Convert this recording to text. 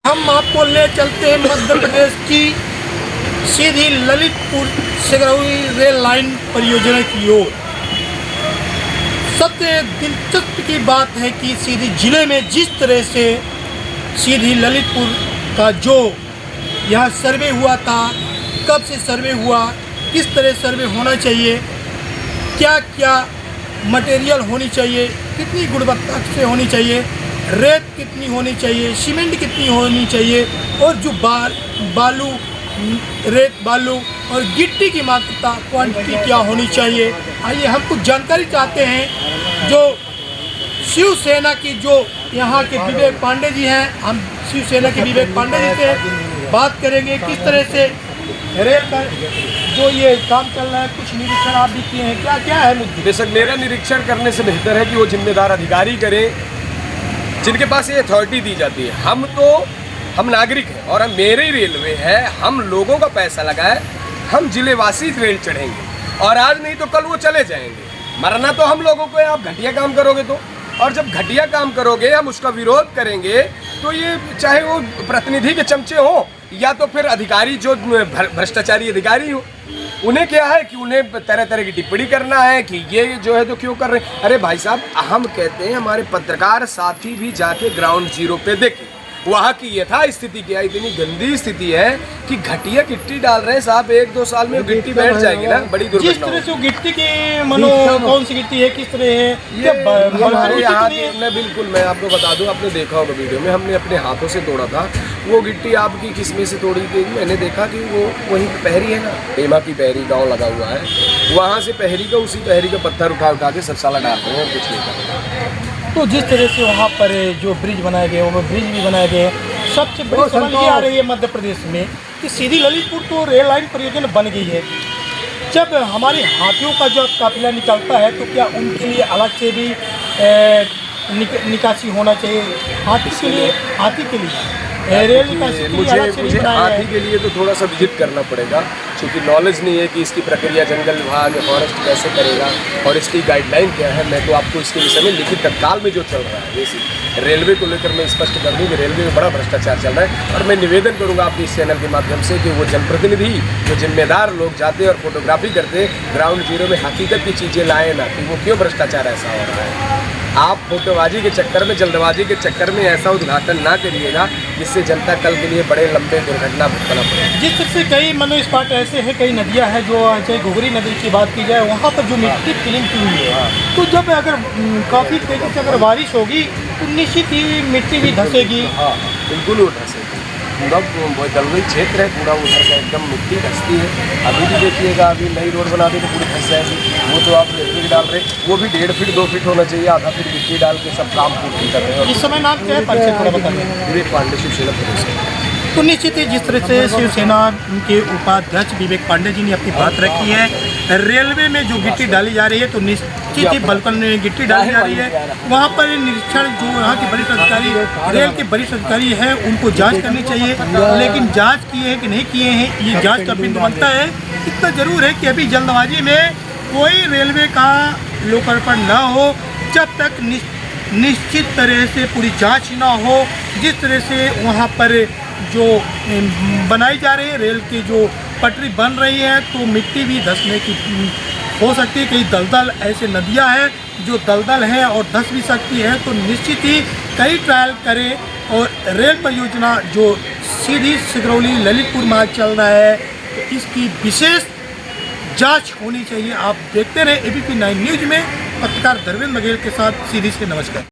हम आपको ले चलते हैं मध्य प्रदेश की सीधी ललितपुर सिगरौली रेल लाइन परियोजना की ओर। सबसे दिलचस्प की बात है कि सीधी जिले में जिस तरह से सीधी ललितपुर का जो यहाँ सर्वे हुआ था, कब से सर्वे हुआ, किस तरह सर्वे होना चाहिए, क्या क्या मटेरियल होनी चाहिए, कितनी गुणवत्ता से होनी चाहिए, रेत कितनी होनी चाहिए, सीमेंट कितनी होनी चाहिए और जो बालू रेत बालू और गिट्टी की मात्रा क्वांटिटी क्या होनी चाहिए। आइए हम कुछ जानकारी चाहते हैं जो शिवसेना की जो यहाँ के विवेक पांडे जी हैं, हम शिवसेना के विवेक पांडे जी से बात करेंगे किस तरह से रेल का जो ये काम चल रहा है। कुछ निरीक्षण आप भी किए हैं, क्या क्या है मुद्दे? बेशक मेरा निरीक्षण करने से बेहतर है कि वो जिम्मेदार अधिकारी करें जिनके पास ये अथॉरिटी दी जाती है। हम नागरिक हैं और हम मेरे रेलवे है, हम लोगों का पैसा लगाए, हम जिलेवासी रेल चढ़ेंगे और आज नहीं तो कल वो चले जाएंगे। मरना तो हम लोगों को है, आप घटिया काम करोगे तो। और जब घटिया काम करोगे, हम उसका विरोध करेंगे, तो ये चाहे वो प्रतिनिधि के चमचे हों या तो फिर अधिकारी जो भ्रष्टाचारी अधिकारी हो, उन्हें क्या है कि उन्हें तरह तरह की टिप्पणी करना है कि ये जो है तो क्यों कर रहे हैं। अरे भाई साहब, हम कहते हैं हमारे पत्रकार साथी भी जाके ग्राउंड जीरो पे देखें वहाँ की यथा स्थिति क्या। इतनी गंदी स्थिति है कि घटिया गिट्टी डाल रहे हैं साहब, 1-2 साल में गिट्टी बैठ जाएगी ना, बड़ी दुर्घटना। जिस तरह से गिट्टी की कौन सी गिट्टी है, किस तरह है, हमारे यहाँ की बिल्कुल मैं आपको बता दूं, आपने देखा होगा वीडियो में, हमने अपने हाथों से तोड़ा था वो गिट्टी। आपकी किसमें से तोड़ी गई? मैंने देखा कि वो वहीं पे पहरी है ना, हेमा की पहरी गाँव लगा हुआ है, वहाँ से पहरी का उसी पहरी का पत्थर उठा के सब साला डाल रहे हैं और कुछ नहीं कर रहे। तो जिस तरह से वहाँ पर जो ब्रिज बनाए गए, वो ब्रिज भी बनाए गए, सबसे बड़ी समस्या ये आ रही है मध्य प्रदेश में कि सीधी ललितपुर तो रेल लाइन परियोजना बन गई है। जब हमारे हाथियों का जो काफिला निकलता है तो क्या उनके लिए अलग से भी निकासी होना चाहिए? हाथी के लिए रेल निकासी मुझे हाथी के लिए तो थोड़ा सा विजिट करना पड़ेगा, क्योंकि नॉलेज नहीं है कि इसकी प्रक्रिया जंगल विभाग फॉरेस्ट कैसे करेगा और इसकी गाइडलाइन क्या है। मैं तो आपको इसके विषय में लिखित तत्काल में जो चल रहा है, जैसे रेलवे को लेकर मैं स्पष्ट कर दूँ कि रेलवे में बड़ा भ्रष्टाचार चल रहा है। और मैं निवेदन करूँगा आपके इस चैनल के माध्यम से कि वो जनप्रतिनिधि जो जिम्मेदार लोग जाते हैं और फोटोग्राफी करते ग्राउंड जीरो में हकीकत की चीज़ें लाए ना, कि वो क्यों भ्रष्टाचार ऐसा हो रहा है। आप फोटोबाजी के चक्कर में, जल्दबाजी के चक्कर में ऐसा उद्घाटन ना करिएगा जिससे जनता कल के लिए बड़े लंबे दुर्घटना भुगतना पड़े। जिस तरह से कई स्पॉट ऐसे हैं, कई नदियां हैं, जो चाहे घुघरी नदी की बात की जाए, वहाँ पर जो मिट्टी फिलिंग की हुई है, तो जब अगर काफ़ी तेज़ी से अगर बारिश होगी तो निश्चित ही मिट्टी भी धंसेगी। हाँ बिल्कुल वो धंसेगी। पूरा जलवायु क्षेत्र है, पूरा उधर का एकदम मिट्टी धंसती है। अभी भी देखिएगा, अभी नई रोड बना दी तो पूरी धंस जाएगी। वो तो आप रेलवे की डाल रहे, वो भी 1.5 फीट 2 फीट होना चाहिए, आधा फीट मिट्टी डाल के सब काम पूर्ण कर रहे हैं। इस समय नाम क्या है, परिचय थोड़ा बता दें। विवेक पांडे, शिवसेना प्रदेश। तो निश्चित ही जिस तरह से शिवसेना के उपाध्यक्ष विवेक पांडे जी ने अपनी बात रखी है, रेलवे में जो गिट्टी डाली जा रही है तो निश्चित ही बलकन में गिट्टी डाली जा रही है। वहाँ पर निरीक्षण जो यहाँ के वरिष्ठ अधिकारी, रेल के वरिष्ठ अधिकारी हैं, उनको जांच करनी चाहिए, लेकिन जांच किए हैं कि नहीं किए हैं, ये जांच का बिंदु बनता है। इतना जरूर है कि अभी जल्दबाजी में कोई रेलवे का लोकार्पण न हो जब तक निश्चित तरह से पूरी जाँच ना हो। जिस तरह से वहाँ पर जो बनाई जा रही है, रेल की जो पटरी बन रही है, तो मिट्टी भी धंसने की हो सकती है। कई दलदल ऐसे नदियां हैं जो दलदल हैं और धंस भी सकती है। तो निश्चित ही कई ट्रायल करें और रेल परियोजना जो सीधी सिगरौली ललितपुर में चल रहा है, तो इसकी विशेष जांच होनी चाहिए। आप देखते रहे ABP 9 न्यूज़ में, पत्रकार धर्मेंद्र बघेल के साथ सीधी से नमस्कार।